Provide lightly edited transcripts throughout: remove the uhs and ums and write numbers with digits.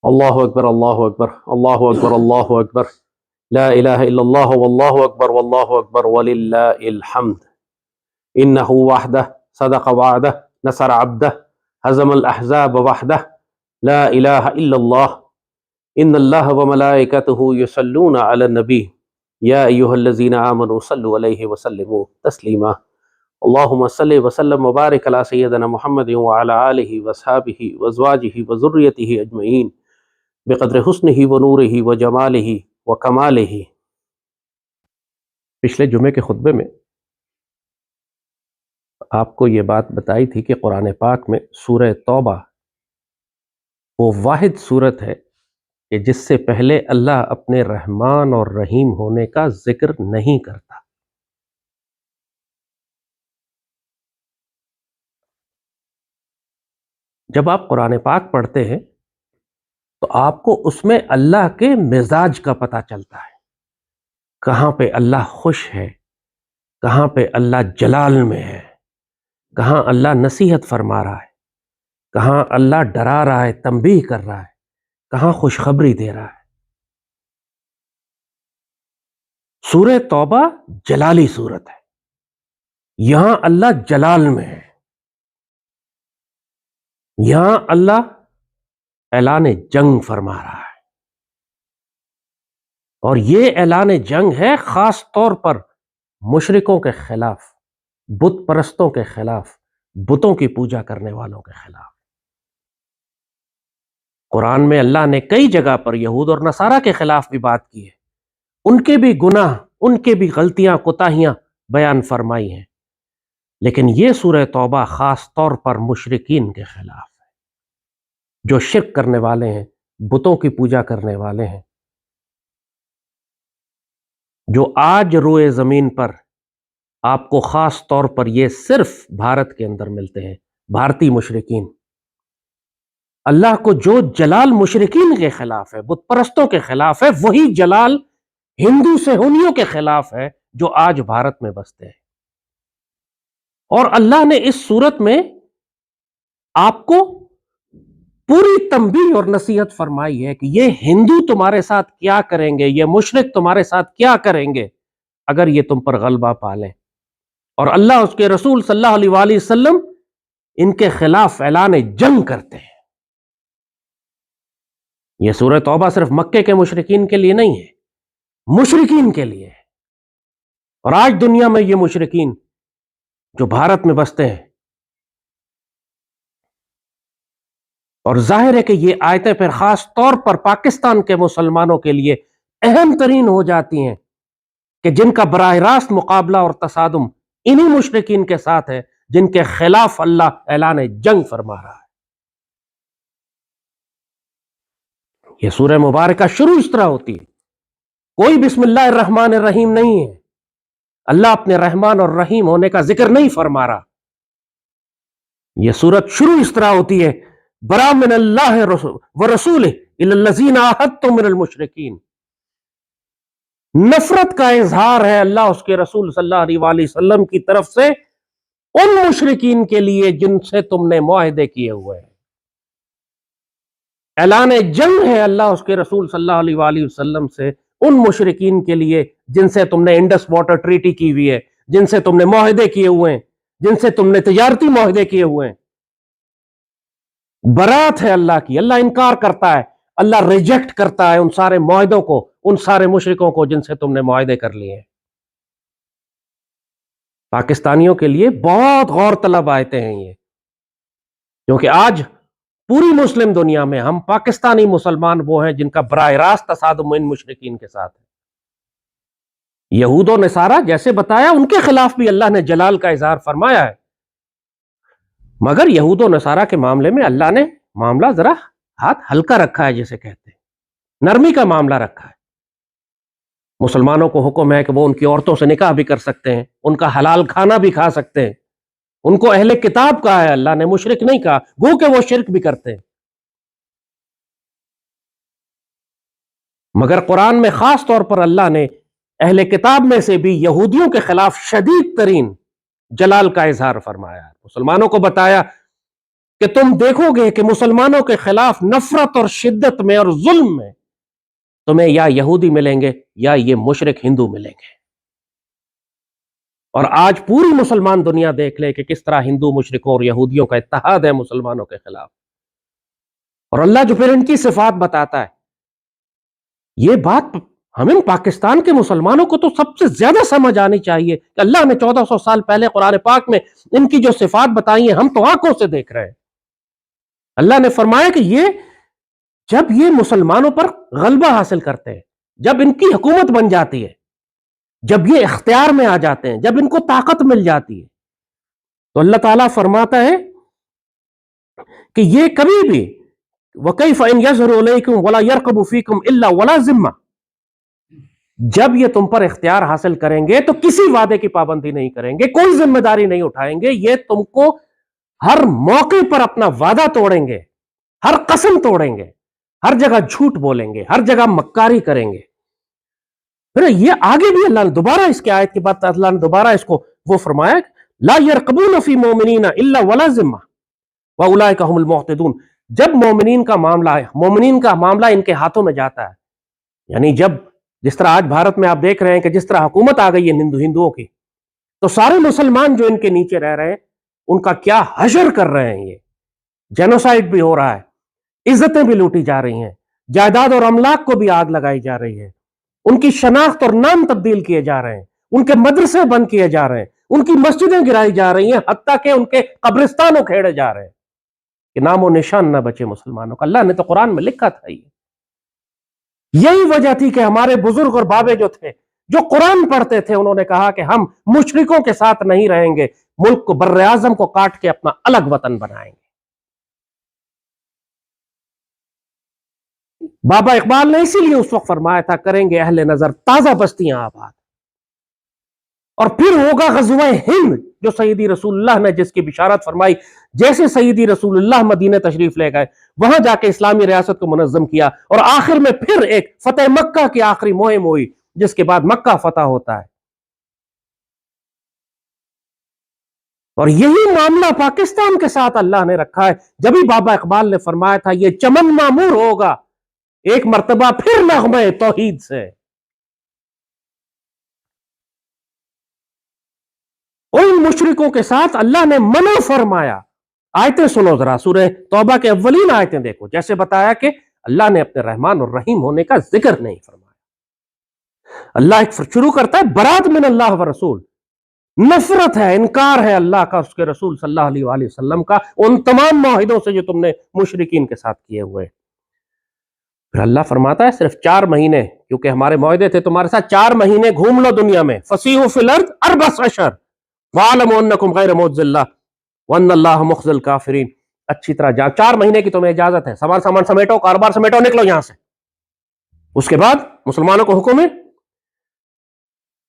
اللہ اکبر اللہ اکبر اللہ اکبر اللہ اکبر لا الہ الا اللہ واللہ اکبر واللہ اکبر وللہ الحمد انہ وحدہ صدق وعدہ نصر عبدہ ہزم الاحزاب وحدہ لا الہ الا اللہ ان اللہ وملائکتہ یصلون علی النبی یا ایہا الذین آمنوا صلوا علیہ وسلموا تسلیما اللہم صلی وسلم وبارک علی سیدنا محمد وعلی آلہ واصحابہ وازواجہ وذریتہ اجمعین بقدر حسنہ و نورہ و جمالہ و کمالہ۔ پچھلے جمعے کے خطبے میں آپ کو یہ بات بتائی تھی کہ قرآن پاک میں سورہ توبہ وہ واحد سورت ہے کہ جس سے پہلے اللہ اپنے رحمان اور رحیم ہونے کا ذکر نہیں کرتا۔ جب آپ قرآن پاک پڑھتے ہیں تو آپ کو اس میں اللہ کے مزاج کا پتہ چلتا ہے، کہاں پہ اللہ خوش ہے، کہاں پہ اللہ جلال میں ہے، کہاں اللہ نصیحت فرما رہا ہے، کہاں اللہ ڈرا رہا ہے، تنبیہ کر رہا ہے، کہاں خوشخبری دے رہا ہے۔ سورہ توبہ جلالی سورت ہے، یہاں اللہ جلال میں ہے، یہاں اللہ اعلان جنگ فرما رہا ہے، اور یہ اعلان جنگ ہے خاص طور پر مشرکوں کے خلاف، بت پرستوں کے خلاف، بتوں کی پوجا کرنے والوں کے خلاف۔ قرآن میں اللہ نے کئی جگہ پر یہود اور نصارہ کے خلاف بھی بات کی ہے، ان کے بھی گناہ، ان کے بھی غلطیاں، کوتاہیاں بیان فرمائی ہیں، لیکن یہ سورہ توبہ خاص طور پر مشرکین کے خلاف ہے، جو شرک کرنے والے ہیں، بتوں کی پوجا کرنے والے ہیں، جو آج روئے زمین پر آپ کو خاص طور پر یہ صرف بھارت کے اندر ملتے ہیں، بھارتی مشرکین۔ اللہ کو جو جلال مشرکین کے خلاف ہے، بت پرستوں کے خلاف ہے، وہی جلال ہندو صہیونیوں کے خلاف ہے جو آج بھارت میں بستے ہیں۔ اور اللہ نے اس صورت میں آپ کو پوری تنبیہ اور نصیحت فرمائی ہے کہ یہ ہندو تمہارے ساتھ کیا کریں گے، یہ مشرک تمہارے ساتھ کیا کریں گے اگر یہ تم پر غلبہ پا لیں، اور اللہ اس کے رسول صلی اللہ علیہ وآلہ وسلم ان کے خلاف اعلان جنگ کرتے ہیں۔ یہ سورہ توبہ صرف مکے کے مشرکین کے لیے نہیں ہے، مشرکین کے لیے ہے، اور آج دنیا میں یہ مشرکین جو بھارت میں بستے ہیں، اور ظاہر ہے کہ یہ آیتیں پھر خاص طور پر پاکستان کے مسلمانوں کے لیے اہم ترین ہو جاتی ہیں کہ جن کا براہ راست مقابلہ اور تصادم انہی مشرکین کے ساتھ ہے جن کے خلاف اللہ اعلان جنگ فرما رہا ہے۔ یہ سورہ مبارکہ شروع اس طرح ہوتی ہے، کوئی بسم اللہ الرحمن الرحیم نہیں ہے، اللہ اپنے رحمان اور رحیم ہونے کا ذکر نہیں فرما رہا۔ یہ سورت شروع اس طرح ہوتی ہے، برا من اللہ ورسولہ الی الذین عاہدتم من المشرکین، نفرت کا اظہار ہے اللہ اس کے رسول صلی اللہ علیہ وآلہ وسلم کی طرف سے ان مشرکین کے لیے جن سے تم نے معاہدے کیے ہوئے ہیں۔ اعلان جنگ ہے اللہ اس کے رسول صلی اللہ علیہ وآلہ وسلم سے ان مشرکین کے لیے جن سے تم نے انڈس واٹر ٹریٹی کی ہوئی ہے، جن سے تم نے معاہدے کیے ہوئے ہیں، جن سے تم نے تجارتی معاہدے کیے ہوئے ہیں۔ برات ہے اللہ کی، اللہ انکار کرتا ہے، اللہ ریجیکٹ کرتا ہے ان سارے معاہدوں کو، ان سارے مشرکوں کو جن سے تم نے معاہدے کر لیے ہیں۔ پاکستانیوں کے لیے بہت غور طلب آیتیں ہیں یہ، کیونکہ آج پوری مسلم دنیا میں ہم پاکستانی مسلمان وہ ہیں جن کا براہ راست تصادم ان مشرکین کے ساتھ ہے۔ یہود و نصارہ جیسے بتایا ان کے خلاف بھی اللہ نے جلال کا اظہار فرمایا ہے، مگر یہود و نصارہ کے معاملے میں اللہ نے معاملہ ذرا ہاتھ ہلکا رکھا ہے، جسے کہتے ہیں نرمی کا معاملہ رکھا ہے۔ مسلمانوں کو حکم ہے کہ وہ ان کی عورتوں سے نکاح بھی کر سکتے ہیں، ان کا حلال کھانا بھی کھا سکتے ہیں، ان کو اہل کتاب کہا ہے، اللہ نے مشرک نہیں کہا، گو کہ وہ شرک بھی کرتے ہیں۔ مگر قرآن میں خاص طور پر اللہ نے اہل کتاب میں سے بھی یہودیوں کے خلاف شدید ترین جلال کا اظہار فرمایا، مسلمانوں کو بتایا کہ تم دیکھو گے کہ مسلمانوں کے خلاف نفرت اور شدت میں اور ظلم میں تمہیں یا یہودی ملیں گے یا یہ مشرک ہندو ملیں گے. اور آج پوری مسلمان دنیا دیکھ لے کہ کس طرح ہندو مشرکوں اور یہودیوں کا اتحاد ہے مسلمانوں کے خلاف. اور اللہ جو پھر ان کی صفات بتاتا ہے، یہ بات ہمیں پاکستان کے مسلمانوں کو تو سب سے زیادہ سمجھ آنی چاہیے کہ اللہ نے 1400 سال پہلے قرآن پاک میں ان کی جو صفات بتائی ہیں ہم تو آنکھوں سے دیکھ رہے ہیں. اللہ نے فرمایا کہ جب یہ مسلمانوں پر غلبہ حاصل کرتے ہیں، جب ان کی حکومت بن جاتی ہے، جب یہ اختیار میں آ جاتے ہیں، جب ان کو طاقت مل جاتی ہے، تو اللہ تعالیٰ فرماتا ہے کہ یہ کبھی بھی وَكَيْفَ إِنْ يَظْهَرُوا عَلَيْكُمْ وَلَا يَرْقُبُوا فِيكُمْ إِلَّا وَلَا ذِمَّةً. جب یہ تم پر اختیار حاصل کریں گے تو کسی وعدے کی پابندی نہیں کریں گے، کوئی ذمہ داری نہیں اٹھائیں گے، یہ تم کو ہر موقع پر اپنا وعدہ توڑیں گے، ہر قسم توڑیں گے، ہر جگہ جھوٹ بولیں گے، ہر جگہ مکاری کریں گے. پھر یہ آگے بھی اللہ نے دوبارہ اس کے آیت کے بعد اللہ نے دوبارہ اس کو وہ فرمایا لا يرقبون فی مومنین الا ولا ذمہ واولئک هم المعتدون. جب مومنین کا معاملہ ان کے ہاتھوں میں جاتا ہے، یعنی جس طرح آج بھارت میں آپ دیکھ رہے ہیں کہ جس طرح حکومت آ گئی ہے ہندوؤں کی، تو سارے مسلمان جو ان کے نیچے رہ رہے ہیں ان کا کیا حشر کر رہے ہیں. یہ جینوسائیڈ بھی ہو رہا ہے، عزتیں بھی لوٹی جا رہی ہیں، جائیداد اور املاک کو بھی آگ لگائی جا رہی ہے، ان کی شناخت اور نام تبدیل کیے جا رہے ہیں، ان کے مدرسے بند کیے جا رہے ہیں، ان کی مسجدیں گرائی جا رہی ہیں، حتیٰ کہ ان کے قبرستان اکھیڑے جا رہے ہیں کہ نام و نشان نہ بچے مسلمانوں کا. اللہ نے تو قرآن میں لکھا تھا. یہی وجہ تھی کہ ہمارے بزرگ اور بابے جو تھے، جو قرآن پڑھتے تھے، انہوں نے کہا کہ ہم مشرکوں کے ساتھ نہیں رہیں گے، ملک کو بر اعظم کو کاٹ کے اپنا الگ وطن بنائیں گے. بابا اقبال نے اسی لیے اس وقت فرمایا تھا کریں گے اہل نظر تازہ بستیاں آباد. اور پھر ہوگا غزوہ ہند جو سیدی رسول اللہ نے جس کی بشارت فرمائی. جیسے سیدی رسول اللہ مدینہ تشریف لے گئے، وہاں جا کے اسلامی ریاست کو منظم کیا، اور آخر میں پھر ایک فتح مکہ کی آخری مہم ہوئی جس کے بعد مکہ فتح ہوتا ہے. اور یہی معاملہ پاکستان کے ساتھ اللہ نے رکھا ہے. جبھی بابا اقبال نے فرمایا تھا یہ چمن معمور ہوگا ایک مرتبہ پھر نغمہ توحید سے. ان مشرکوں کے ساتھ اللہ نے منع فرمایا. آیتیں سنو ذرا، سورہ توبہ کے اولین آیتیں دیکھو. جیسے بتایا کہ اللہ نے اپنے رحمان اور رحیم ہونے کا ذکر نہیں فرمایا. اللہ ایک شروع کرتا ہے برات من اللہ و رسول، نفرت ہے، انکار ہے اللہ کا، اس کے رسول صلی اللہ علیہ وآلہ وسلم کا، ان تمام معاہدوں سے جو تم نے مشرکین کے ساتھ کیے ہوئے. پھر اللہ فرماتا ہے صرف 4 مہینے، کیونکہ ہمارے معاہدے تھے تمہارے ساتھ، 4 مہینے گھوم لو دنیا میں، فسیحوا فی الارض 4 اشہر وَاعْلَمُوا أَنَّكُمْ غَيْرَ مُعْجِزِ اللَّهِ وَأَنَّ اللَّهَ مُخْزِي الْكَافِرِينَ. اچھی طرح جا، 4 مہینے کی تمہیں اجازت ہے، سامان سمیٹو، کاروبار سمیٹو، نکلو یہاں سے. اس کے بعد مسلمانوں کو حکم ہے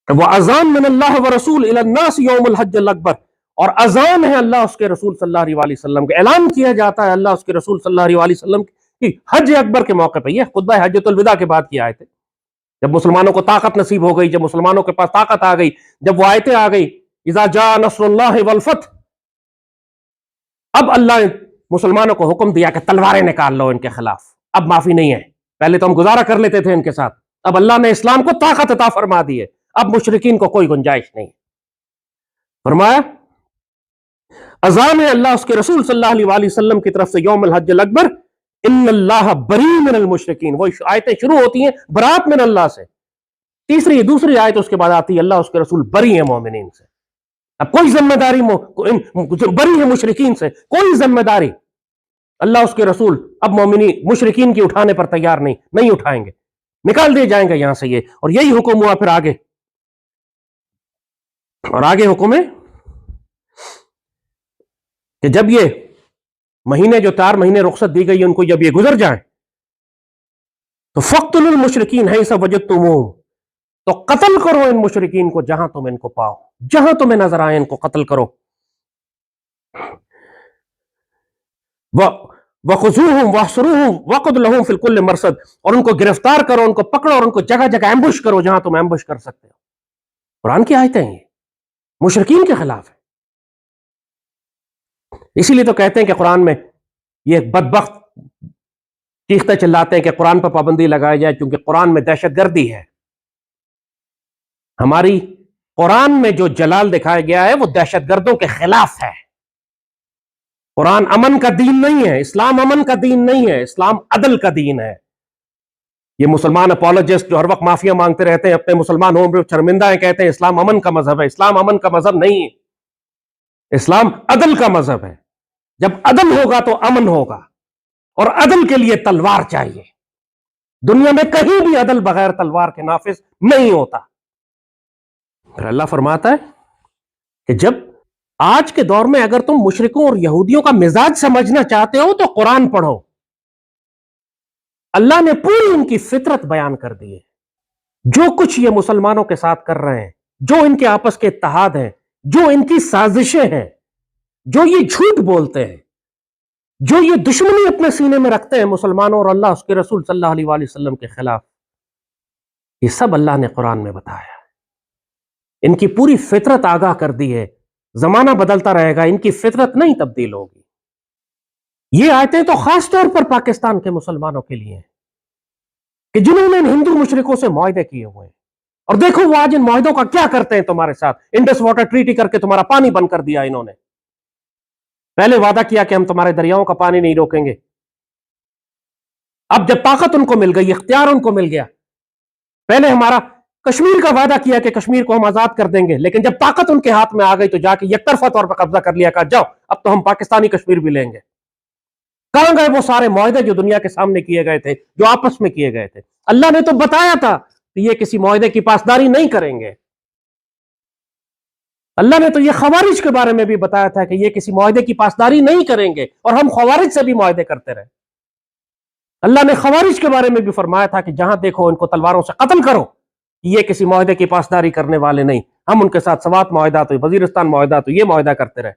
وَأَذَانٌ مِّنَ اللَّهِ وَرَسُولِهِ إِلَى النَّاسِ يَوْمَ الْحَجِّ الْأَكْبَرِ. اور اذان ہے اللہ اس کے رسول صلی اللہ علیہ وسلم کے، اعلان کیا جاتا ہے اللہ اس کے رسول صلی اللہ علیہ وسلم کی حج اکبر کے موقع پہ. یہ خطبہ حجۃ الوداع کے بعد کی آیت ہے، جب مسلمانوں کو طاقت نصیب ہو گئی، جب مسلمانوں کے پاس طاقت آ گئی، جب وہ آیتیں آ گئی اذا جاء نصر اللہ والفتح. اب اللہ نے مسلمانوں کو حکم دیا کہ تلواریں نکال لو ان کے خلاف، اب معافی نہیں ہے. پہلے تو ہم گزارا کر لیتے تھے ان کے ساتھ، اب اللہ نے اسلام کو طاقت عطا فرما دی ہے، اب مشرکین کو کوئی گنجائش نہیں. فرمایا اذان ہے اللہ اس کے رسول صلی اللہ علیہ وآلہ وسلم کی طرف سے یوم الحج الاکبر ان اللہ بری من المشرکین. وہ آیتیں شروع ہوتی ہیں برات من اللہ سے، دوسری آیت اس کے بعد آتی ہے اللہ اس کے رسول بری ہیں مومنین سے. اب کوئی ذمہ داری بری ہے مشرکین سے، کوئی ذمہ داری اللہ اس کے رسول اب مشرکین کی اٹھانے پر تیار نہیں اٹھائیں گے، نکال دیے جائیں گے یہاں سے یہ. اور یہی حکم ہوا پھر آگے، اور آگے حکم ہے کہ جب یہ مہینے جو 4 مہینے رخصت دی گئی ان کو جب یہ گزر جائیں تو فَاقْتُلُوا الْمُشْرِكِينَ حَيْثَ وَجَدتُّمُوهُمْ. تو قتل کرو ان مشرکین کو جہاں تم ان کو پاؤ، جہاں تمہیں نظر آئے ان کو قتل کرو. وَخُذُوهُمْ وَاحْصُرُوهُمْ وَقْعُدْ لَهُمْ فِي كُلِّ مَرْصَدٍ. اور ان کو گرفتار کرو، ان کو پکڑو اور ان کو جگہ جگہ ایمبوش کرو جہاں تم ایمبوش کر سکتے ہو. قرآن کی آیتیں ہیں، یہ مشرکین کے خلاف ہے. اسی لیے تو کہتے ہیں کہ قرآن میں یہ بدبخت چیختے چلاتے ہیں کہ قرآن پر پابندی لگائی جائے، کیونکہ قرآن میں دہشت گردی ہے. ہماری قرآن میں جو جلال دکھایا گیا ہے وہ دہشت گردوں کے خلاف ہے. قرآن امن کا دین نہیں ہے، اسلام امن کا دین نہیں ہے، اسلام عدل کا دین ہے. یہ مسلمان اپولوجسٹ جو ہر وقت معافیا مانگتے رہتے ہیں، اپنے مسلمان ہونے پر شرمندہ ہیں، کہتے ہیں اسلام امن کا مذہب ہے. اسلام امن کا مذہب نہیں ہے، اسلام عدل کا مذہب ہے. جب عدل ہوگا تو امن ہوگا، اور عدل کے لیے تلوار چاہیے. دنیا میں کہیں بھی عدل بغیر تلوار کے نافذ نہیں ہوتا. پھر اللہ فرماتا ہے کہ جب آج کے دور میں اگر تم مشرکوں اور یہودیوں کا مزاج سمجھنا چاہتے ہو تو قرآن پڑھو. اللہ نے پوری ان کی فطرت بیان کر دی ہے. جو کچھ یہ مسلمانوں کے ساتھ کر رہے ہیں، جو ان کے آپس کے اتحاد ہیں، جو ان کی سازشیں ہیں، جو یہ جھوٹ بولتے ہیں، جو یہ دشمنی اپنے سینے میں رکھتے ہیں مسلمانوں اور اللہ اس کے رسول صلی اللہ علیہ وآلہ وسلم کے خلاف، یہ سب اللہ نے قرآن میں بتایا. ان کی پوری فطرت آگاہ کر دی ہے. زمانہ بدلتا رہے گا، ان کی فطرت نہیں تبدیل ہوگی. یہ آیتیں تو خاص طور پر پاکستان کے مسلمانوں کے لیے ہیں کہ جنہوں نے ان ہندو مشرکوں سے معاہدے کیے ہوئے ہیں. اور دیکھو وہ آج ان معاہدوں کا کیا کرتے ہیں تمہارے ساتھ. انڈس واٹر ٹریٹی کر کے تمہارا پانی بند کر دیا انہوں نے. پہلے وعدہ کیا کہ ہم تمہارے دریاؤں کا پانی نہیں روکیں گے. اب جب طاقت ان کو مل گئی، اختیار ان کو مل گیا، پہلے ہمارا کشمیر کا وعدہ کیا کہ کشمیر کو ہم آزاد کر دیں گے، لیکن جب طاقت ان کے ہاتھ میں آ گئی تو جا کے یک طرفہ طور پر قبضہ کر لیا، کہا جاؤ اب تو ہم پاکستانی کشمیر بھی لیں گے. کہاں گئے وہ سارے معاہدے جو دنیا کے سامنے کیے گئے تھے، جو آپس میں کیے گئے تھے؟ اللہ نے تو بتایا تھا کہ یہ کسی معاہدے کی پاسداری نہیں کریں گے. اللہ نے تو یہ خوارج کے بارے میں بھی بتایا تھا کہ یہ کسی معاہدے کی پاسداری نہیں کریں گے، اور ہم خوارج سے بھی معاہدے کرتے رہے. اللہ نے خوارج کے بارے میں بھی فرمایا تھا کہ جہاں دیکھو ان کو تلواروں سے قتل کرو. یہ کسی معاہدے کی پاسداری کرنے والے نہیں. ہم ان کے ساتھ سوات معاہدات ہوئی، وزیرستان معاہدات ہوئی، یہ معاہدہ کرتے رہے.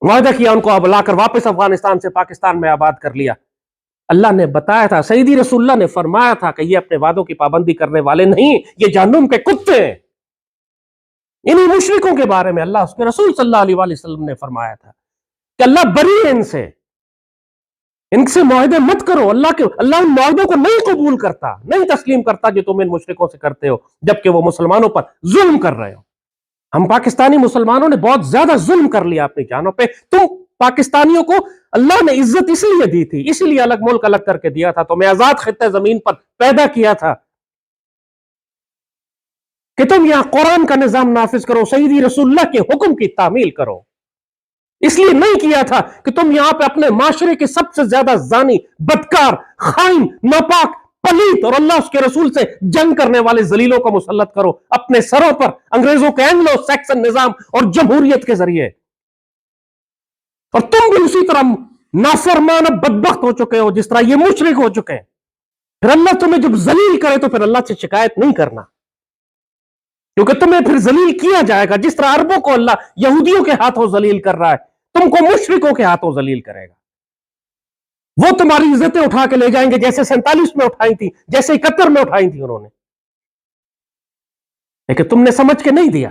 معاہدہ کیا ان کو اب لا کر واپس افغانستان سے پاکستان میں آباد کر لیا. اللہ نے بتایا تھا، سیدی رسول اللہ نے فرمایا تھا کہ یہ اپنے وعدوں کی پابندی کرنے والے نہیں، یہ جہنم کے کتے ہیں. انہی مشرکوں کے بارے میں اللہ اس کے رسول صلی اللہ علیہ وآلہ وسلم نے فرمایا تھا کہ اللہ بری ہے ان سے معاہدے مت کرو. اللہ ان معاہدوں کو نہیں قبول کرتا، نہیں تسلیم کرتا جو تم ان مشرکوں سے کرتے ہو، جبکہ وہ مسلمانوں پر ظلم کر رہے ہو. ہم پاکستانی مسلمانوں نے بہت زیادہ ظلم کر لیا اپنی جانوں پہ. تم پاکستانیوں کو اللہ نے عزت اس لیے دی تھی، اسی لیے الگ ملک الگ کر کے دیا تھا، تمہیں آزاد خطہ زمین پر پیدا کیا تھا کہ تم یہاں قرآن کا نظام نافذ کرو، سیدی رسول اللہ کے حکم کی تعمیل کرو. اس لیے نہیں کیا تھا کہ تم یہاں پہ اپنے معاشرے کے سب سے زیادہ زانی، بدکار، خائن، ناپاک، پلیت اور اللہ اس کے رسول سے جنگ کرنے والے ذلیلوں کو مسلط کرو اپنے سروں پر انگریزوں کے اینگلو سیکسن نظام اور جمہوریت کے ذریعے. اور تم بھی اسی طرح نافرمان بدبخت ہو چکے ہو جس طرح یہ مشرک ہو چکے ہیں. پھر اللہ تمہیں جب ذلیل کرے تو پھر اللہ سے شکایت نہیں کرنا، کیونکہ تمہیں پھر ذلیل کیا جائے گا. جس طرح عربوں کو اللہ یہودیوں کے ہاتھوں ذلیل کر رہا ہے، تم کو مشرکوں کے ہاتھوں ذلیل کرے گا. وہ تمہاری عزتیں اٹھا کے لے جائیں گے جیسے 47 میں اٹھائی تھی، جیسے 71 میں اٹھائی تھی انہوں نے. لیکن تم نے سمجھ کے نہیں دیا.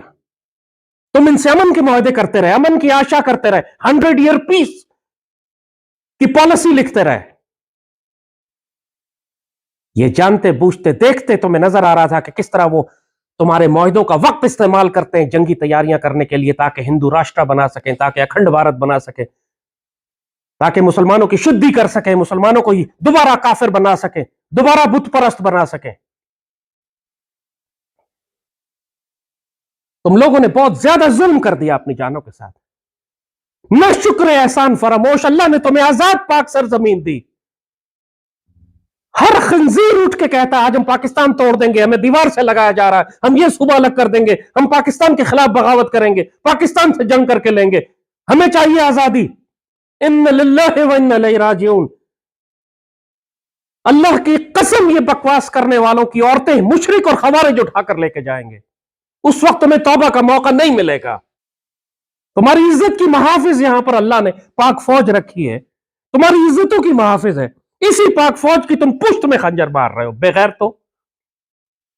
تم ان سے امن کے معاہدے کرتے رہے، امن کی آشا کرتے رہے، 100 ایئر پیس کی پالیسی لکھتے رہے. یہ جانتے بوجھتے دیکھتے تمہیں نظر آ رہا تھا کہ کس طرح وہ تمہارے معاہدوں کا وقت استعمال کرتے ہیں جنگی تیاریاں کرنے کے لیے، تاکہ ہندو راشٹر بنا سکیں، تاکہ اکھنڈ بھارت بنا سکیں، تاکہ مسلمانوں کی شدھی کر سکیں، مسلمانوں کو دوبارہ کافر بنا سکیں، دوبارہ بت پرست بنا سکیں. تم لوگوں نے بہت زیادہ ظلم کر دیا اپنی جانوں کے ساتھ. نہ شکر احسان فراموش، اللہ نے تمہیں آزاد پاک سرزمین دی. ہر خنزیر اٹھ کے کہتا ہے آج ہم پاکستان توڑ دیں گے، ہمیں دیوار سے لگایا جا رہا ہے، ہم یہ صوبہ الگ کر دیں گے، ہم پاکستان کے خلاف بغاوت کریں گے، پاکستان سے جنگ کر کے لیں گے، ہمیں چاہیے آزادی. ان للہ و انا الیہ راجعون. اللہ کی قسم یہ بکواس کرنے والوں کی عورتیں مشرک اور خوارج اٹھا کر لے کے جائیں گے. اس وقت تمہیں توبہ کا موقع نہیں ملے گا. تمہاری عزت کی محافظ یہاں پر اللہ نے پاک فوج رکھی ہے، تمہاری عزتوں کی محافظ ہے. اسی پاک فوج کی تم پشت میں خنجر مار رہے ہو بغیر. تو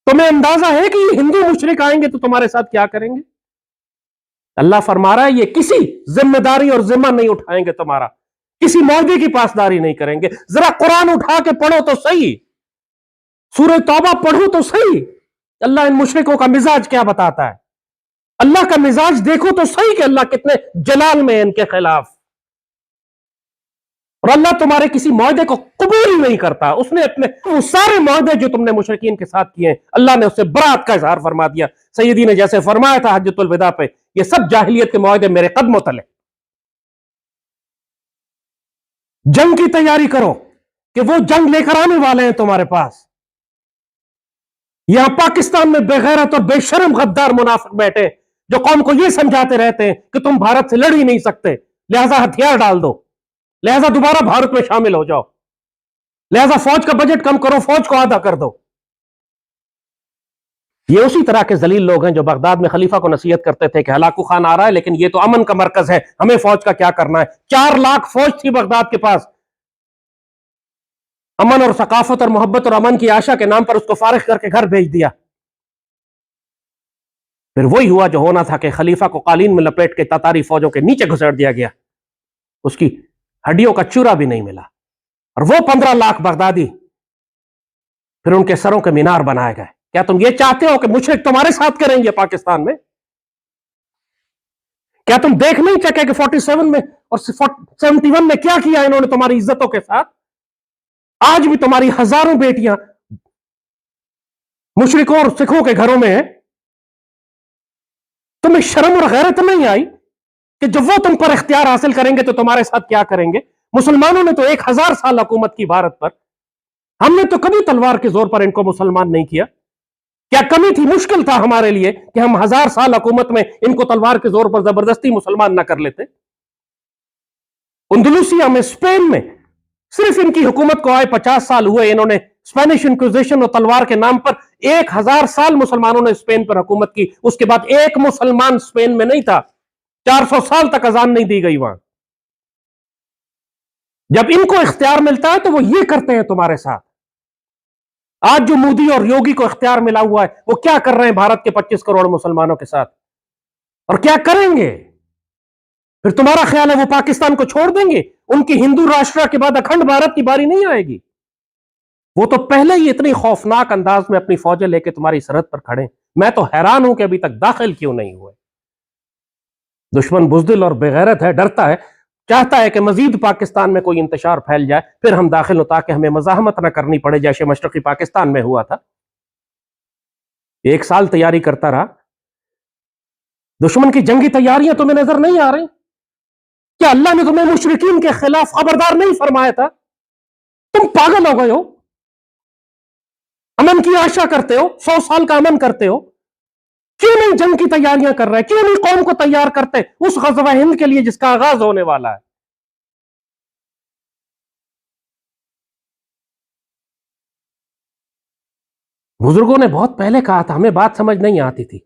تمہیں اندازہ ہے کہ یہ ہندو مشرک آئیں گے تو تمہارے ساتھ کیا کریں گے؟ اللہ فرما رہا ہے یہ کسی ذمہ داری اور ذمہ نہیں اٹھائیں گے تمہارا، کسی معاہدے کی پاسداری نہیں کریں گے. ذرا قرآن اٹھا کے پڑھو تو صحیح، سورہ توبہ پڑھو تو صحیح. اللہ ان مشرکوں کا مزاج کیا بتاتا ہے، اللہ کا مزاج دیکھو تو صحیح کہ اللہ کتنے جلال میں ہے ان کے خلاف. اور اللہ تمہارے کسی معاہدے کو قبول نہیں کرتا. اس نے اپنے وہ سارے معاہدے جو تم نے مشرکین کے ساتھ کیے ہیں اللہ نے اس سے برات کا اظہار فرما دیا. سیدی نے جیسے فرمایا تھا حجۃ الوداع پہ، یہ سب جاہلیت کے معاہدے میرے قدموں تلے. جنگ کی تیاری کرو کہ وہ جنگ لے کر آنے والے ہیں تمہارے پاس. یہاں پاکستان میں بے غیرت اور بے شرم غدار منافق بیٹھے جو قوم کو یہ سمجھاتے رہتے ہیں کہ تم بھارت سے لڑ ہی نہیں سکتے، لہذا ہتھیار ڈال دو، لہذا دوبارہ بھارت میں شامل ہو جاؤ، لہذا فوج کا بجٹ کم کرو، فوج کو آدھا کر دو. یہ اسی طرح کے ذلیل لوگ ہیں جو بغداد میں خلیفہ کو نصیحت کرتے تھے کہ ہلاکو خان آ رہا ہے لیکن یہ تو امن کا مرکز ہے، ہمیں فوج کا کیا کرنا ہے. 4 لاکھ فوج تھی بغداد کے پاس، امن اور ثقافت اور محبت اور امن کی آشا کے نام پر اس کو فارغ کر کے گھر بھیج دیا. پھر وہی ہوا جو ہونا تھا کہ خلیفہ کو قالین میں لپیٹ کے تاتاری فوجوں کے نیچے گھسیٹ دیا گیا، اس کی ہڈیوں کا چورا بھی نہیں ملا. اور وہ 15 لاکھ بغدادی پھر ان کے سروں کے مینار بنائے گئے. کیا تم یہ چاہتے ہو کہ مشرک تمہارے ساتھ کریں گے پاکستان میں؟ کیا تم دیکھ نہیں سکے کہ 47 میں اور 71 میں کیا کیا انہوں نے تمہاری عزتوں کے ساتھ؟ آج بھی تمہاری ہزاروں بیٹیاں مشرکوں اور سکھوں کے گھروں میں ہیں. تمہیں شرم اور غیرت نہیں آئی کہ جب وہ تم پر اختیار حاصل کریں گے تو تمہارے ساتھ کیا کریں گے؟ مسلمانوں نے تو 1000 سال حکومت کی بھارت پر، ہم نے تو کبھی تلوار کے زور پر ان کو مسلمان نہیں کیا. کیا کمی تھی؟ مشکل تھا ہمارے لیے کہ ہم 1000 سال حکومت میں ان کو تلوار کے زور پر زبردستی مسلمان نہ کر لیتے. اندلوسیا میں، اسپین میں صرف ان کی حکومت کو آئے 50 سال ہوئے، انہوں نے اسپینش انکوزیشن اور تلوار کے نام پر 1000 سال مسلمانوں نے اسپین پر حکومت کی. اس کے بعد ایک مسلمان اسپین میں نہیں تھا، 400 سال تک اذان نہیں دی گئی وہاں. جب ان کو اختیار ملتا ہے تو وہ یہ کرتے ہیں تمہارے ساتھ. آج جو مودی اور یوگی کو اختیار ملا ہوا ہے وہ کیا کر رہے ہیں بھارت کے 25 کروڑ مسلمانوں کے ساتھ، اور کیا کریں گے؟ پھر تمہارا خیال ہے وہ پاکستان کو چھوڑ دیں گے؟ ان کی ہندو راشٹر کے بعد اکھنڈ بھارت کی باری نہیں آئے گی. وہ تو پہلے ہی اتنی خوفناک انداز میں اپنی فوجیں لے کے تمہاری سرحد پر کھڑے. میں تو حیران ہوں کہ ابھی تک داخل کیوں نہیں ہوئے. دشمن بزدل اور بغیرت ہے، ڈرتا ہے، چاہتا ہے کہ مزید پاکستان میں کوئی انتشار پھیل جائے پھر ہم داخل ہو تاکہ ہمیں مزاحمت نہ کرنی پڑے جیسے مشرقی پاکستان میں ہوا تھا. 1 سال تیاری کرتا رہا. دشمن کی جنگی تیاریاں تمہیں نظر نہیں آ رہی؟ کیا اللہ نے تمہیں مشرکین کے خلاف خبردار نہیں فرمایا تھا؟ تم پاگل ہو گئے ہو؟ امن کی آشا کرتے ہو، 100 سال کا امن کرتے ہو، کیوں نہیں جنگ کی تیاریاں کر رہے؟ کیوں نہیں قوم کو تیار کرتے اس غزوہ ہند کے لیے جس کا آغاز ہونے والا ہے؟ بزرگوں نے بہت پہلے کہا تھا، ہمیں بات سمجھ نہیں آتی تھی.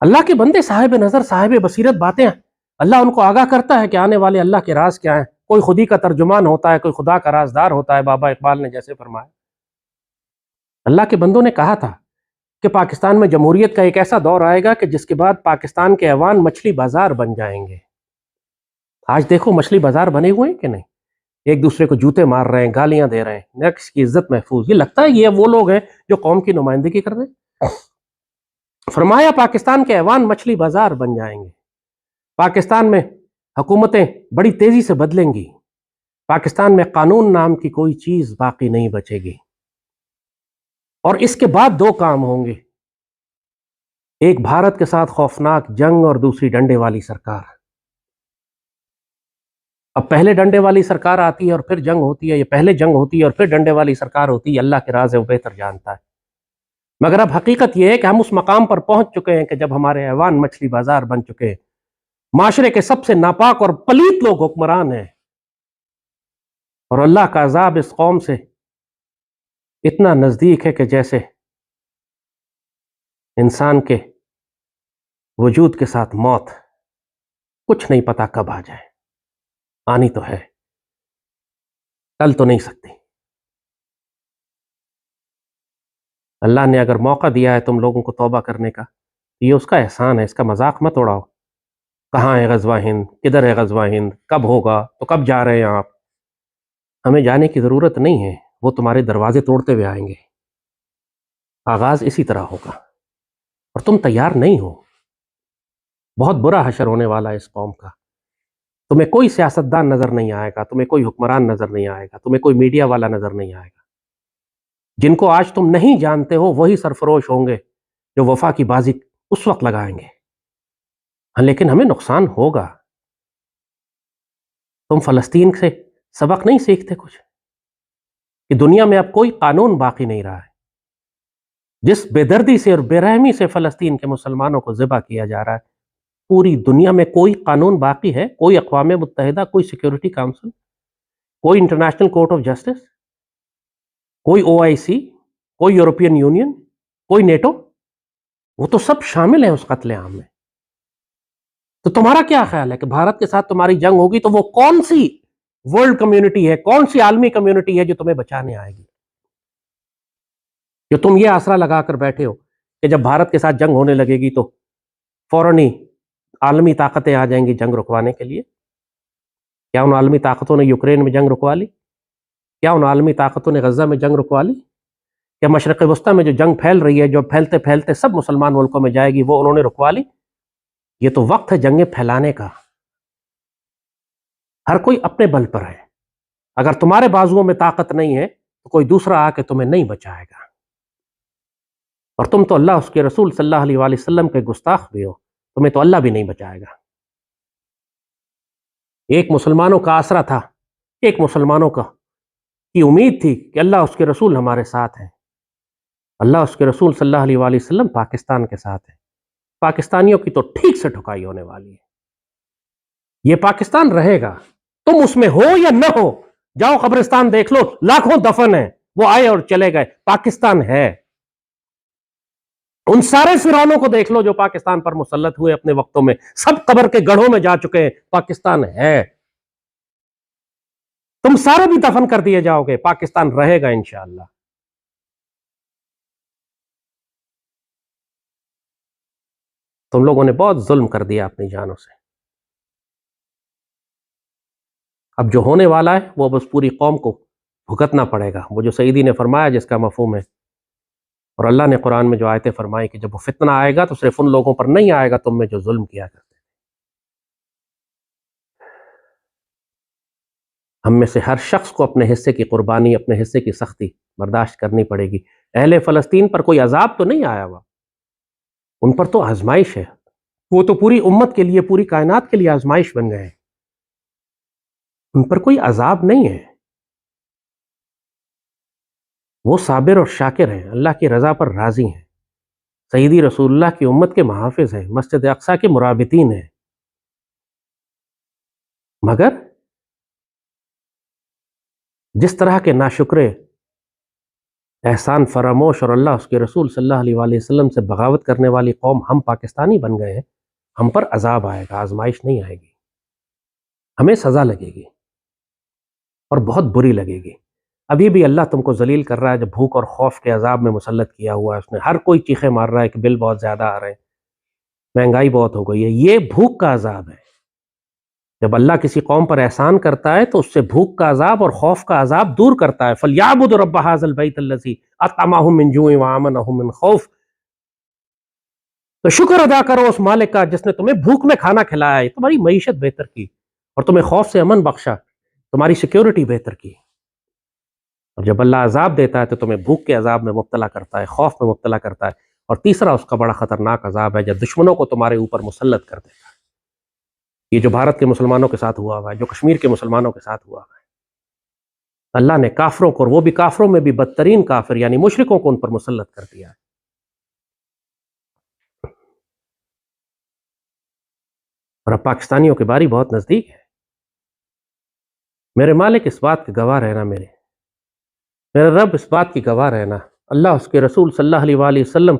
اللہ کے بندے صاحب نظر صاحب بصیرت باتیں ہیں. اللہ ان کو آگاہ کرتا ہے کہ آنے والے اللہ کے راز کیا ہیں. کوئی خودی کا ترجمان ہوتا ہے، کوئی خدا کا رازدار ہوتا ہے، بابا اقبال نے جیسے فرمایا. اللہ کے بندوں نے کہا تھا کہ پاکستان میں جمہوریت کا ایک ایسا دور آئے گا کہ جس کے بعد پاکستان کے ایوان مچھلی بازار بن جائیں گے. آج دیکھو مچھلی بازار بنے ہوئے ہیں کہ نہیں؟ ایک دوسرے کو جوتے مار رہے ہیں، گالیاں دے رہے ہیں، نفس کی عزت محفوظ. یہ لگتا ہے یہ وہ لوگ ہیں جو قوم کی نمائندگی کر رہے ہیں. فرمایا پاکستان کے ایوان مچھلی بازار بن جائیں گے. پاکستان میں حکومتیں بڑی تیزی سے بدلیں گی. پاکستان میں قانون نام کی کوئی چیز باقی نہیں بچے گی. اور اس کے بعد 2 کام ہوں گے، ایک بھارت کے ساتھ خوفناک جنگ اور دوسری ڈنڈے والی سرکار. اب پہلے ڈنڈے والی سرکار آتی ہے اور پھر جنگ ہوتی ہے، یہ پہلے جنگ ہوتی ہے اور پھر ڈنڈے والی سرکار ہوتی ہے. اللہ کے راز ہے، وہ بہتر جانتا ہے. مگر اب حقیقت یہ ہے کہ ہم اس مقام پر پہنچ چکے ہیں کہ جب ہمارے ایوان مچھلی بازار بن چکے ہیں، معاشرے کے سب سے ناپاک اور پلیت لوگ حکمران ہیں، اور اللہ کا عذاب اس قوم سے اتنا نزدیک ہے کہ جیسے انسان کے وجود کے ساتھ موت کچھ نہیں پتا کب آ جائے. آنی تو ہے، ٹل تو نہیں سکتی. اللہ نے اگر موقع دیا ہے تم لوگوں کو توبہ کرنے کا یہ اس کا احسان ہے، اس کا مذاق مت اڑاؤ۔ کہاں ہے غزوہ ہند، کدھر ہے غزوہ ہند، کب ہوگا، تو کب جا رہے ہیں آپ؟ ہمیں جانے کی ضرورت نہیں ہے، وہ تمہارے دروازے توڑتے ہوئے آئیں گے، آغاز اسی طرح ہوگا، اور تم تیار نہیں ہو۔ بہت برا حشر ہونے والا ہے اس قوم کا۔ تمہیں کوئی سیاستدان نظر نہیں آئے گا، تمہیں کوئی حکمران نظر نہیں آئے گا، تمہیں کوئی میڈیا والا نظر نہیں آئے گا۔ جن کو آج تم نہیں جانتے ہو وہی سرفروش ہوں گے جو وفا کی بازی اس وقت لگائیں گے۔ ہاں، لیکن ہمیں نقصان ہوگا۔ تم فلسطین سے سبق نہیں سیکھتے کچھ، کہ دنیا میں اب کوئی قانون باقی نہیں رہا ہے۔ جس بے دردی سے اور بے رحمی سے فلسطین کے مسلمانوں کو ذبح کیا جا رہا ہے، پوری دنیا میں کوئی قانون باقی ہے؟ کوئی اقوام متحدہ، کوئی سیکیورٹی کاؤنسل، کوئی انٹرنیشنل کورٹ آف جسٹس، کوئی OIC، کوئی یورپین یونین، کوئی نیٹو؟ وہ تو سب شامل ہیں اس قتل عام میں۔ تو تمہارا کیا خیال ہے کہ بھارت کے ساتھ تمہاری جنگ ہوگی تو وہ کون سی ورلڈ کمیونٹی ہے، کون سی عالمی کمیونٹی ہے جو تمہیں بچانے آئے گی؟ جو تم یہ آسرا لگا کر بیٹھے ہو کہ جب بھارت کے ساتھ جنگ ہونے لگے گی تو فوراً ہی عالمی طاقتیں آ جائیں گی جنگ رکوانے کے لیے۔ کیا ان عالمی طاقتوں نے یوکرین میں جنگ رکوا لی؟ کیا ان عالمی طاقتوں نے غزہ میں جنگ رکوا لی؟ کیا مشرق وسطیٰ میں جو جنگ پھیل رہی ہے، جو پھیلتے پھیلتے سب مسلمان ملکوں میں جائے گی، وہ انہوں نے رکوا لی؟ یہ تو وقت ہے جنگیں پھیلانے کا۔ ہر کوئی اپنے بل پر ہے۔ اگر تمہارے بازوؤں میں طاقت نہیں ہے تو کوئی دوسرا آ کے تمہیں نہیں بچائے گا۔ اور تم تو اللہ اس کے رسول صلی اللہ علیہ وآلہ وسلم کے گستاخ بھی ہو، تمہیں تو اللہ بھی نہیں بچائے گا۔ ایک مسلمانوں کا آسرا تھا، ایک مسلمانوں کی امید تھی کہ اللہ اس کے رسول ہمارے ساتھ ہیں۔ اللہ اس کے رسول صلی اللہ علیہ وآلہ وسلم پاکستان کے ساتھ ہیں۔ پاکستانیوں کی تو ٹھیک سے ٹھکائی ہونے والی ہے۔ یہ پاکستان رہے گا، تم اس میں ہو یا نہ ہو۔ جاؤ قبرستان دیکھ لو، لاکھوں دفن ہیں، وہ آئے اور چلے گئے، پاکستان ہے۔ ان سارے فرعونوں کو دیکھ لو جو پاکستان پر مسلط ہوئے اپنے وقتوں میں، سب قبر کے گڑھوں میں جا چکے ہیں، پاکستان ہے۔ تم سارے بھی دفن کر دیے جاؤ گے، پاکستان رہے گا انشاءاللہ۔ تم لوگوں نے بہت ظلم کر دیا اپنی جانوں سے۔ اب جو ہونے والا ہے وہ بس پوری قوم کو بھگتنا پڑے گا، وہ جو سعیدی نے فرمایا جس کا مفہوم ہے، اور اللہ نے قرآن میں جو آیتیں فرمائی کہ جب وہ فتنہ آئے گا تو صرف ان لوگوں پر نہیں آئے گا تم میں جو ظلم کیا کرتے۔ ہم میں سے ہر شخص کو اپنے حصے کی قربانی، اپنے حصے کی سختی برداشت کرنی پڑے گی۔ اہل فلسطین پر کوئی عذاب تو نہیں آیا ہوا، ان پر تو آزمائش ہے، وہ تو پوری امت کے لیے، پوری کائنات کے لیے آزمائش بن گئے ہیں، ان پر کوئی عذاب نہیں ہے۔ وہ صابر اور شاکر ہیں، اللہ کی رضا پر راضی ہیں، سیدی رسول اللہ کی امت کے محافظ ہیں، مسجد اقصیٰ کے مرابطین ہیں۔ مگر جس طرح کے ناشکرے، احسان فراموش اور اللہ اس کے رسول صلی اللہ علیہ وآلہ وسلم سے بغاوت کرنے والی قوم ہم پاکستانی بن گئے ہیں، ہم پر عذاب آئے گا، آزمائش نہیں آئے گی، ہمیں سزا لگے گی اور بہت بری لگے گی۔ ابھی بھی اللہ تم کو ذلیل کر رہا ہے، جب بھوک اور خوف کے عذاب میں مسلط کیا ہوا ہے اس نے۔ ہر کوئی چیخیں مار رہا ہے کہ بل بہت زیادہ آ رہے ہیں، مہنگائی بہت ہو گئی ہے۔ یہ بھوک کا عذاب ہے۔ جب اللہ کسی قوم پر احسان کرتا ہے تو اس سے بھوک کا عذاب اور خوف کا عذاب دور کرتا ہے۔ فَلْيَعْبُدْ رَبَّ هَٰذَا الْبَيْتِ الَّذِي أَطْعَمَهُم مِّن جُوعٍ وَآمَنَهُم مِّن خَوْفٍ۔ تو شکر ادا کرو اس مالک کا جس نے تمہیں بھوک میں کھانا کھلایا ہے، تمہاری معیشت بہتر کی اور تمہیں خوف سے امن بخشا، تمہاری سیکیورٹی بہتر کی۔ اور جب اللہ عذاب دیتا ہے تو تمہیں بھوک کے عذاب میں مبتلا کرتا ہے، خوف میں مبتلا کرتا ہے، اور تیسرا اس کا بڑا خطرناک عذاب ہے جب دشمنوں کو تمہارے اوپر مسلط کر دیتا ہے۔ یہ جو بھارت کے مسلمانوں کے ساتھ ہوا ہوا ہے، جو کشمیر کے مسلمانوں کے ساتھ ہوا ہوا ہے، اللہ نے کافروں کو، اور وہ بھی کافروں میں بھی بدترین کافر یعنی مشرکوں کو، ان پر مسلط کر دیا ہے۔ اور اب پاکستانیوں کی باری بہت نزدیک ہے۔ میرے مالک اس بات کے گواہ رہنا، میرے رب اس بات کی گواہ رہنا، اللہ اس کے رسول صلی اللہ علیہ وآلہ وسلم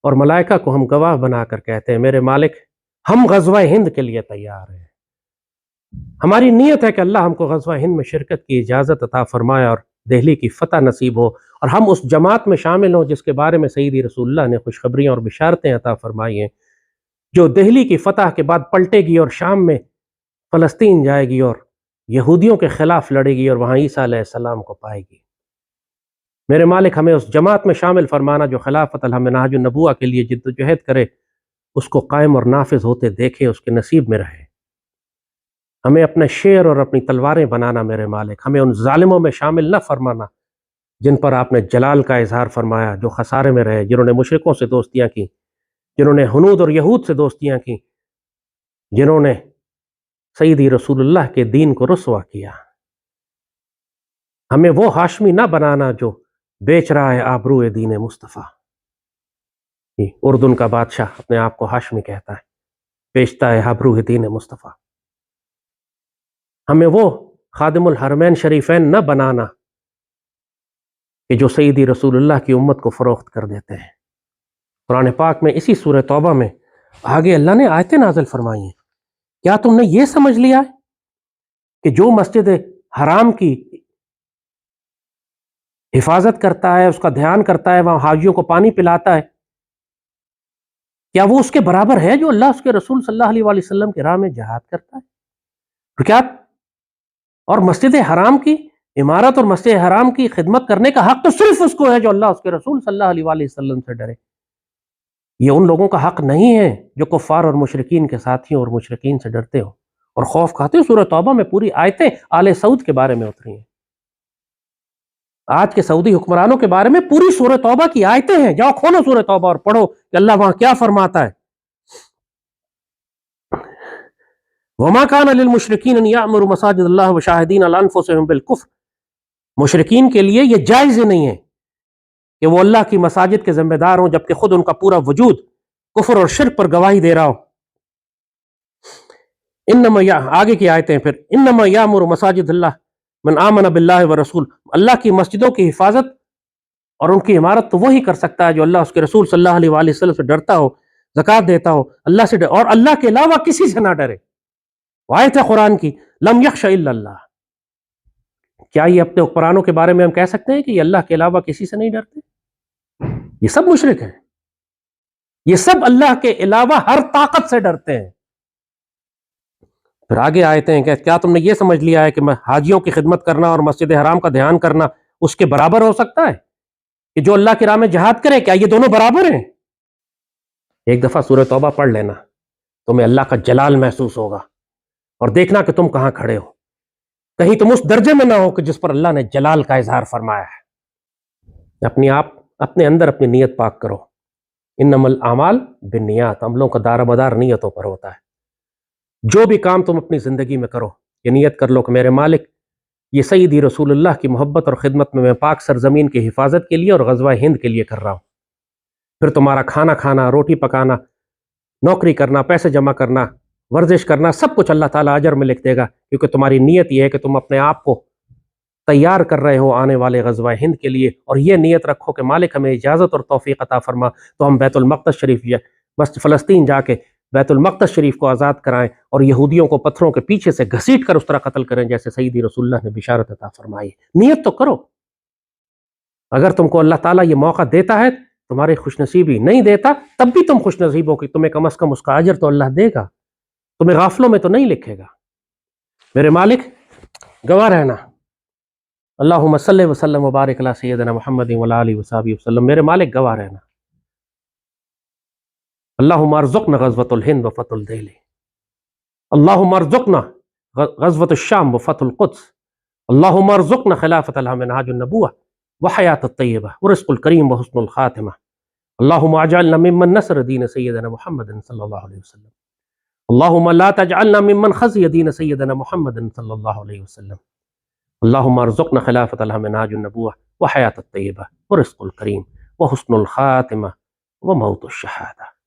اور ملائکہ کو ہم گواہ بنا کر کہتے ہیں، میرے مالک ہم غزوہ ہند کے لیے تیار ہیں۔ ہماری نیت ہے کہ اللہ ہم کو غزوہ ہند میں شرکت کی اجازت عطا فرمائے اور دہلی کی فتح نصیب ہو، اور ہم اس جماعت میں شامل ہوں جس کے بارے میں سیدی رسول اللہ نے خوشخبریاں اور بشارتیں عطا فرمائی ہیں، جو دہلی کی فتح کے بعد پلٹے گی اور شام میں فلسطین جائے گی اور یہودیوں کے خلاف لڑے گی اور وہاں عیسیٰ علیہ السلام کو پائے گی۔ میرے مالک ہمیں اس جماعت میں شامل فرمانا جو خلافت المنہاج النبوہ کے لیے جد و جہد کرے، اس کو قائم اور نافذ ہوتے دیکھے، اس کے نصیب میں رہے۔ ہمیں اپنے شیر اور اپنی تلواریں بنانا میرے مالک، ہمیں ان ظالموں میں شامل نہ فرمانا جن پر آپ نے جلال کا اظہار فرمایا، جو خسارے میں رہے، جنہوں نے مشرکوں سے دوستیاں کی، جنہوں نے ہنود اور یہود سے دوستیاں کی، جنہوں نے سیدی رسول اللہ کے دین کو رسوا کیا۔ ہمیں وہ ہاشمی نہ بنانا جو بیچ رہا ہے آبروئے دین مصطفیٰ۔ اردن کا بادشاہ اپنے آپ کو ہاشمی کہتا ہے، بیچتا ہے آبروئے دین مصطفیٰ۔ ہمیں وہ خادم الحرمین شریفین نہ بنانا کہ جو سیدی رسول اللہ کی امت کو فروخت کر دیتے ہیں۔ قرآن پاک میں اسی سورہ توبہ میں آگے اللہ نے آیتیں نازل فرمائی ہیں، کیا تم نے یہ سمجھ لیا ہے کہ جو مسجد حرام کی حفاظت کرتا ہے، اس کا دھیان کرتا ہے، وہاں حاجیوں کو پانی پلاتا ہے، کیا وہ اس کے برابر ہے جو اللہ اس کے رسول صلی اللہ علیہ وآلہ وسلم کی راہ میں جہاد کرتا ہے؟ تو کیا اور مسجد حرام کی عمارت اور مسجد حرام کی خدمت کرنے کا حق تو صرف اس کو ہے جو اللہ اس کے رسول صلی اللہ علیہ وآلہ وسلم سے ڈرے۔ یہ ان لوگوں کا حق نہیں ہے جو کفار اور مشرکین کے ساتھیوں اور مشرکین سے ڈرتے ہو اور خوف کھاتے ہو۔ سورہ توبہ میں پوری آیتیں آل سعود کے بارے میں اتری ہیں، آج کے سعودی حکمرانوں کے بارے میں پوری سورہ توبہ کی آیتیں ہیں۔ جاؤ کھولو سورہ توبہ اور پڑھو کہ اللہ وہاں کیا فرماتا ہے۔ وَمَا كَانَ لِلْمُشْرِكِينَ أَن يَعْمُرُوا مَسَاجِدَ اللَّهِ وَشَاهِدِينَ عَلَى أَنفُسِهِم بِالْكُفْرِ، مشرکین کے لیے یہ جائز نہیں ہے کہ وہ اللہ کی مساجد کے ذمہ دار ہوں جبکہ خود ان کا پورا وجود کفر اور شرک پر گواہی دے رہا ہو۔ آگے کی آیتیں پھر انما یامر مساجد اللہ من آمن باللہ ورسول، اللہ کی مسجدوں کی حفاظت اور ان کی عمارت تو وہی کر سکتا ہے جو اللہ اس کے رسول صلی اللہ علیہ وآلہ وسلم سے ڈرتا ہو، زکوٰۃ دیتا ہو، اللہ سے اور اللہ کے علاوہ کسی سے نہ ڈرے۔ آیت ہے قرآن کی لم یخش الا اللہ، کیا یہ اپنے حکمرانوں کے بارے میں ہم کہہ سکتے ہیں کہ یہ اللہ کے علاوہ کسی سے نہیں ڈرتے؟ یہ سب مشرک ہیں، یہ سب اللہ کے علاوہ ہر طاقت سے ڈرتے ہیں۔ پھر آگے آیتیں ہیں کہ کیا تم نے یہ سمجھ لیا ہے کہ حاجیوں کی خدمت کرنا اور مسجد حرام کا دھیان کرنا اس کے برابر ہو سکتا ہے کہ جو اللہ کی راہ میں جہاد کرے؟ کیا یہ دونوں برابر ہیں؟ ایک دفعہ سورہ توبہ پڑھ لینا، تمہیں اللہ کا جلال محسوس ہوگا اور دیکھنا کہ تم کہاں کھڑے ہو، کہیں تم اس درجے میں نہ ہو کہ جس پر اللہ نے جلال کا اظہار فرمایا ہے۔ اپنے اندر اپنی نیت پاک کرو، انما الاعمال بالنیات، عملوں کا دار مدار نیتوں پر ہوتا ہے۔ جو بھی کام تم اپنی زندگی میں کرو یہ نیت کر لو کہ میرے مالک یہ سیدی رسول اللہ کی محبت اور خدمت میں پاک سرزمین کی حفاظت کے لیے اور غزوہ ہند کے لیے کر رہا ہوں۔ پھر تمہارا کھانا کھانا، روٹی پکانا، نوکری کرنا، پیسے جمع کرنا، ورزش کرنا، سب کچھ اللہ تعالیٰ اجر میں لکھ دے گا، کیونکہ تمہاری نیت یہ ہے کہ تم اپنے آپ کو تیار کر رہے ہو آنے والے غزوہ ہند کے لیے، اور یہ نیت رکھو کہ مالک ہمیں اجازت اور توفیق عطا فرما تو ہم بیت المقدس شریف فلسطین جا کے بیت المقدس شریف کو آزاد کرائیں اور یہودیوں کو پتھروں کے پیچھے سے گھسیٹ کر اس طرح قتل کریں جیسے سیدی رسول اللہ نے بشارت عطا فرمائی۔ نیت تو کرو۔ اگر تم کو اللہ تعالیٰ یہ موقع دیتا ہے، تمہاری خوش نصیبی نہیں دیتا تب بھی تم خوش نصیب ہو کہ تمہیں کم از کم اس کا اجر تو اللہ دے گا، تمہیں غافلوں میں تو نہیں لکھے گا۔ میرے مالک گواہ رہنا، اللہم صلی وسلم وبارک علی سیدنا محمد وعلی آلہ وصحبہ وسلم، میرے مالک گواہ رہنا۔ اللہم ارزقنا غزوۃ الہند وفتح دہلی، اللہم ارزقنا غزوۃ الشام وفتح القدس، اللہم ارزقنا خلافت المنہاج النبوہ وحیات الطیبہ ورزق الکریم وحسن الخاتمہ، اللہم اجعلنا ممن نصر دین سیدنا محمد صلی اللہ علیہ وسلم، اللہم لا تجعلنا ممن خزی دین سیدنا محمد صلی اللہ علیہ وسلم، اللہم ارزقنا خلافت المنہاج النبوہ وحیات الطیبہ ورزق الکریم وحسن الخاتمہ وموت الشہادہ،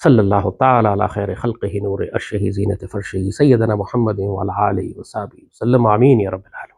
صلی اللہ تعالی علی خیر خلقہ نور عرشہ زینت فرشہ سیدنا محمد وعلی آلہ وصحبہ وسلم، آمین یا رب العالمین۔